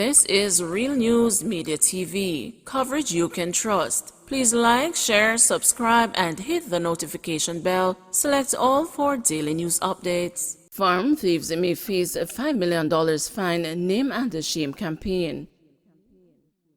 This is Real News Media TV, coverage you can trust. Please like, share, subscribe, and hit the notification bell. Select all for daily news updates. Farm thieves may face a $5 million fine, name and shame campaign.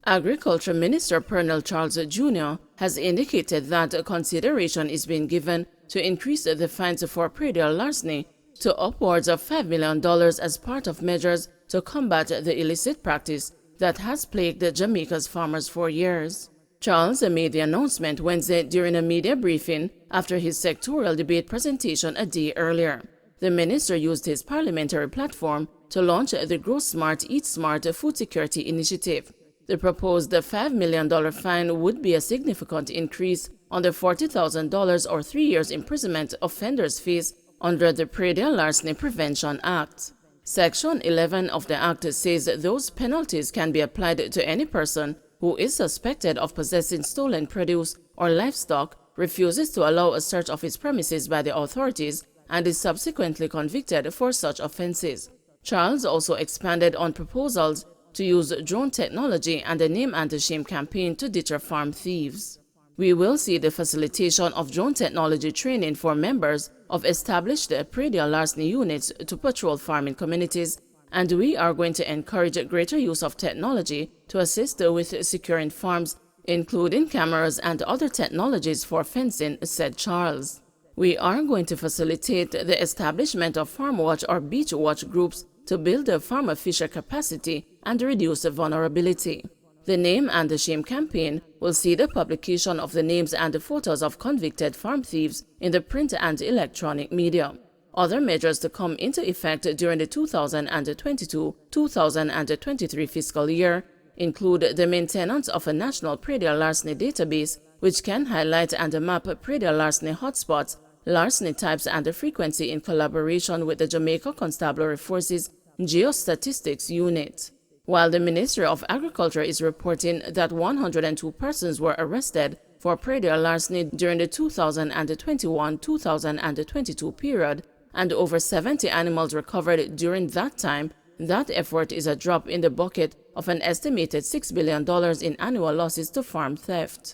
Agriculture Minister Pernell Charles Jr. has indicated that consideration is being given to increase the fines for predial larceny to upwards of $5 million as part of measures to combat the illicit practice that has plagued Jamaica's farmers for years. Charles made the announcement Wednesday during a media briefing after his sectorial debate presentation a day earlier. The minister used his parliamentary platform to launch the Grow Smart, Eat Smart food security initiative. The proposed $5 million fine would be a significant increase on the $40,000 or 3 years imprisonment offenders face under the Predial Larceny Prevention Act. Section 11 of the Act says those penalties can be applied to any person who is suspected of possessing stolen produce or livestock, refuses to allow a search of his premises by the authorities, and is subsequently convicted for such offenses. Charles also expanded on proposals to use drone technology and a name and shame campaign to deter farm thieves. We will see the facilitation of drone technology training for members of established predial larceny units to patrol farming communities, and we are going to encourage greater use of technology to assist with securing farms, including cameras and other technologies for fencing, said Charles. We are going to facilitate the establishment of farm watch or beach watch groups to build the farmer-fisher capacity and reduce vulnerability. The Name and the Shame campaign will see the publication of the names and the photos of convicted farm thieves in the print and electronic media. Other measures to come into effect during the 2022-2023 fiscal year include the maintenance of a national predial larceny database, which can highlight and map predial larceny hotspots, larceny types and the frequency in collaboration with the Jamaica Constabulary Forces Geostatistics Unit. While the Ministry of Agriculture is reporting that 102 persons were arrested for predial larceny during the 2021-2022 period, and over 70 animals recovered during that time, that effort is a drop in the bucket of an estimated $6 billion in annual losses to farm theft.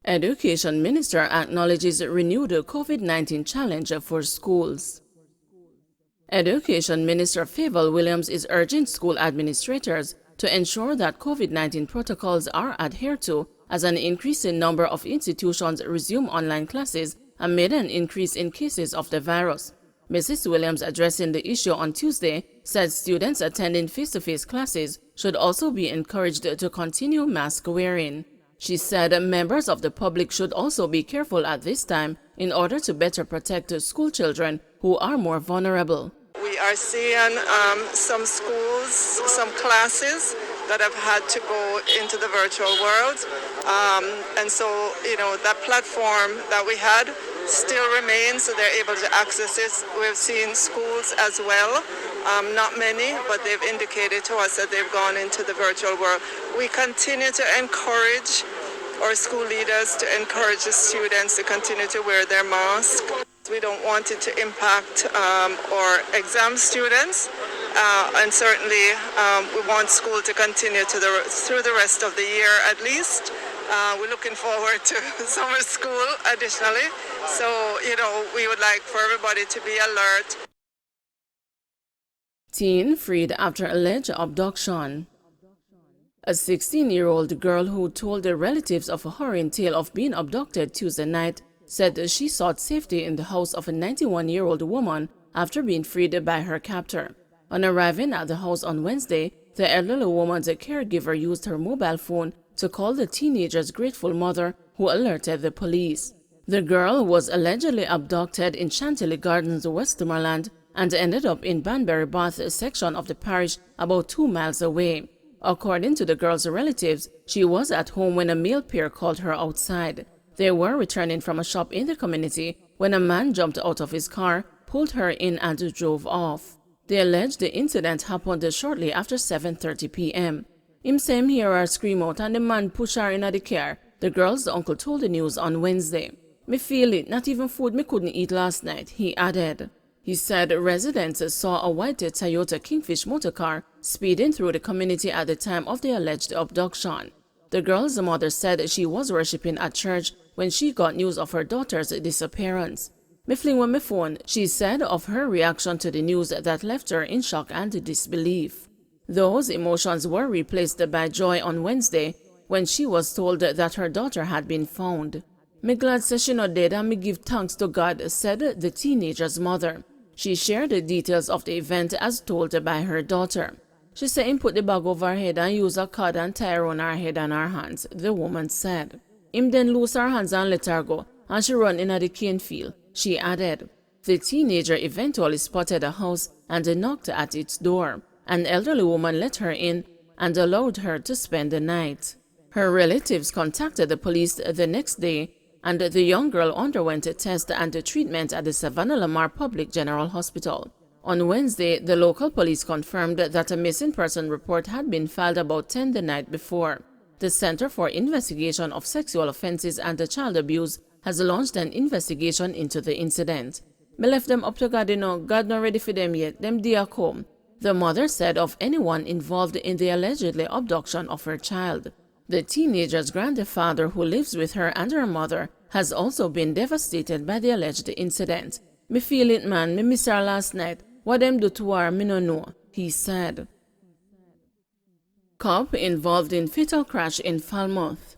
Education Minister acknowledges renewed COVID-19 challenge for schools. Education Minister Favour Williams is urging school administrators to ensure that COVID-19 protocols are adhered to as an increasing number of institutions resume online classes amid an increase in cases of the virus. Mrs. Williams, addressing the issue on Tuesday, said students attending face-to-face classes should also be encouraged to continue mask wearing. She said members of the public should also be careful at this time in order to better protect school children who are more vulnerable. We are seeing some schools, some classes that have had to go into the virtual world. And so, that platform that we had still remains, so they're able to access it. We've seen schools as well, not many, but they've indicated to us that they've gone into the virtual world. We continue to encourage our school leaders to encourage the students to continue to wear their mask. We don't want it to impact our exam students, and certainly we want school to continue through the rest of the year at least. We're looking forward to summer school additionally, so we would like for everybody to be alert. Teen freed after alleged abduction. A 16-year-old girl who told the relatives of a harrowing tale of being abducted Tuesday night said she sought safety in the house of a 91-year-old woman after being freed by her captor. On arriving at the house on Wednesday, the elderly woman's caregiver used her mobile phone to call the teenager's grateful mother, who alerted the police. The girl was allegedly abducted in Chantilly Gardens, Westmoreland, and ended up in Banbury Bath section of the parish about 2 miles away. According to the girl's relatives, she was at home when a male pair called her outside. They were returning from a shop in the community when a man jumped out of his car, pulled her in and drove off. They alleged the incident happened shortly after 7:30 p.m. Him say him hear her scream out and the man push her in the car, the girl's uncle told the news on Wednesday. Me feel it, not even food me couldn't eat last night, he added. He said residents saw a white Toyota Kingfish motorcar speeding through the community at the time of the alleged abduction. The girl's mother said she was worshiping at church when she got news of her daughter's disappearance. "Me fling with my phone," she said of her reaction to the news that left her in shock and disbelief. Those emotions were replaced by joy on Wednesday when she was told that her daughter had been found. "Me glad say she not dead and me give thanks to God," said the teenager's mother. She shared the details of the event as told by her daughter. She said him put the bag over her head and use a cord and tie around her head and her hands, the woman said. Him then loose her hands and let her go, and she run in the cane field, she added. The teenager eventually spotted a house and knocked at its door. An elderly woman let her in and allowed her to spend the night. Her relatives contacted the police the next day, and the young girl underwent a test and treatment at the Savannah Lamar Public General Hospital. On Wednesday, the local police confirmed that a missing person report had been filed about 10 the night before. The Center for Investigation of Sexual Offenses and Child Abuse has launched an investigation into the incident. "Me left them up to God, God not ready for them yet, them dear come," the mother said of anyone involved in the allegedly abduction of her child. The teenager's grandfather, who lives with her and her mother, has also been devastated by the alleged incident. "Me feel it, man. Me miss her last night. What them do to her, me no know," he said. Cop involved in fatal crash in Falmouth.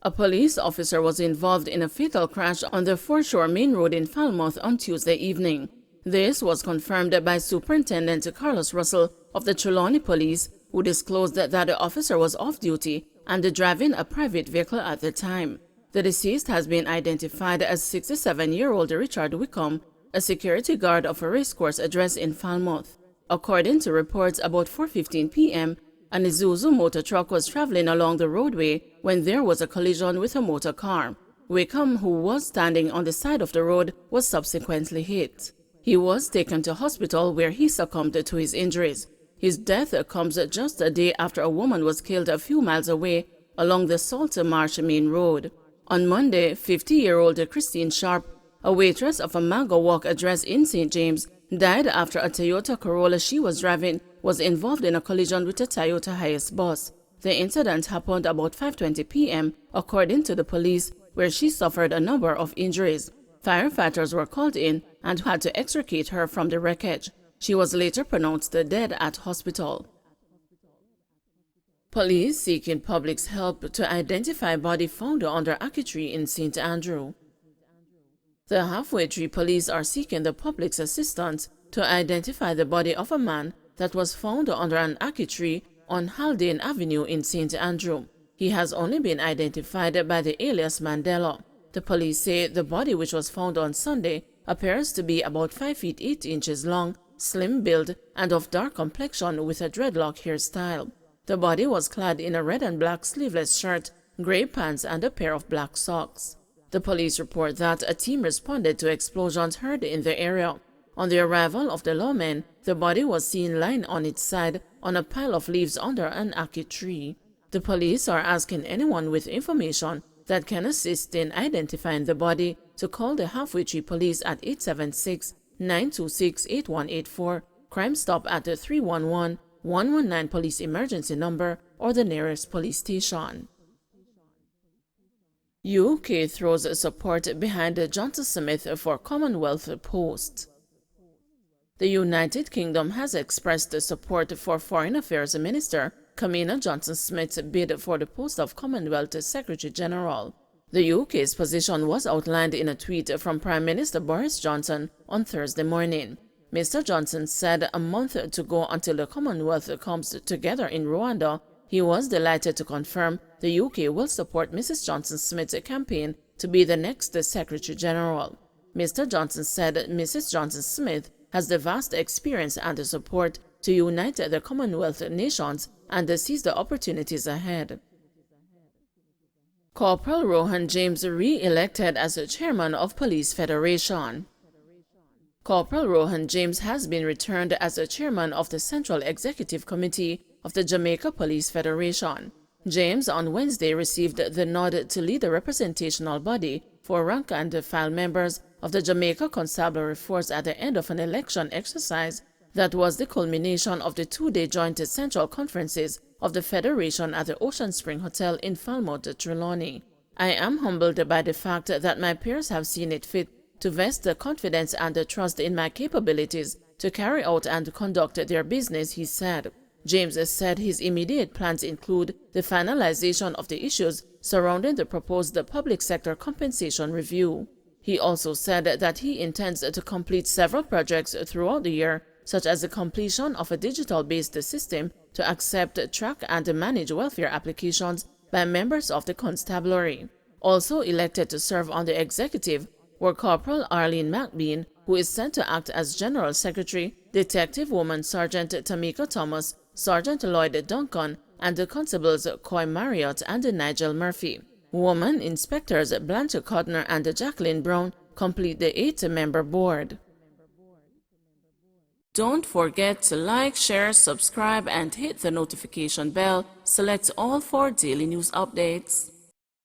A police officer was involved in a fatal crash on the Foreshore Main Road in Falmouth on Tuesday evening. This was confirmed by Superintendent Carlos Russell of the Trelawney Police, who disclosed that the officer was off duty and driving a private vehicle at the time. The deceased has been identified as 67-year-old Richard Wickham, a security guard of a racecourse address in Falmouth. According to reports, about 4:15 p.m., an Isuzu motor truck was traveling along the roadway when there was a collision with a motor car. Wickham, who was standing on the side of the road, was subsequently hit. He was taken to hospital where he succumbed to his injuries. His death comes just a day after a woman was killed a few miles away along the Salter Marsh Main Road. On Monday, 50-year-old Christine Sharp, a waitress of a Mango Walk address in St. James, died after a Toyota Corolla she was driving was involved in a collision with a Toyota Hiace bus. The incident happened about 5:20 p.m., according to the police, where she suffered a number of injuries. Firefighters were called in and had to extricate her from the wreckage. She was later pronounced dead at hospital. Police seeking public's help to identify body found under Ackee Tree in St. Andrew. The Halfway Tree police are seeking the public's assistance to identify the body of a man that was found under an Ackee Tree on Haldane Avenue in St. Andrew. He has only been identified by the alias Mandela. The police say the body, which was found on Sunday, appears to be about 5 feet 8 inches long, slim build, and of dark complexion with a dreadlock hairstyle. The body was clad in a red and black sleeveless shirt, gray pants, and a pair of black socks. The police report that a team responded to explosions heard in the area. On the arrival of the lawmen, the body was seen lying on its side on a pile of leaves under an Ackee Tree. The police are asking anyone with information that can assist in identifying the body to call the Halfway Tree police at 876-926-8184, Crime Stop at the 311-119 police emergency number, or the nearest police station. UK throws support behind Johnson Smith for Commonwealth post. The United Kingdom has expressed support for Foreign Affairs Minister Kamina Johnson-Smith's bid for the post of Commonwealth Secretary-General. The UK's position was outlined in a tweet from Prime Minister Boris Johnson on Thursday morning. Mr. Johnson said a month to go until the Commonwealth comes together in Rwanda, he was delighted to confirm the UK will support Mrs. Johnson-Smith's campaign to be the next Secretary-General. Mr. Johnson said Mrs. Johnson-Smith has the vast experience and the support to unite the Commonwealth nations and seize the opportunities ahead. Corporal Rohan James re-elected as chairman of Police Federation. Corporal Rohan James has been returned as chairman of the Central Executive Committee of the Jamaica Police Federation. James on Wednesday received the nod to lead the representational body for rank and file members of the Jamaica Constabulary Force at the end of an election exercise that was the culmination of the two-day joint central conferences of the Federation at the Ocean Spring Hotel in Falmouth, Trelawney. I am humbled by the fact that my peers have seen it fit to vest the confidence and the trust in my capabilities to carry out and conduct their business, he said. James said his immediate plans include the finalization of the issues surrounding the proposed public sector compensation review. He also said that he intends to complete several projects throughout the year, such as the completion of a digital-based system to accept, track, and manage welfare applications by members of the constabulary. Also elected to serve on the executive were Corporal Arlene McBean, who is sent to act as General Secretary, Detective Woman Sergeant Tamika Thomas, Sergeant Lloyd Duncan, and the Constables Coy Marriott and Nigel Murphy. Woman Inspectors Blanche Codner and Jacqueline Brown complete the 8-member board. Don't forget to like, share, subscribe, and hit the notification bell. Select all for daily news updates.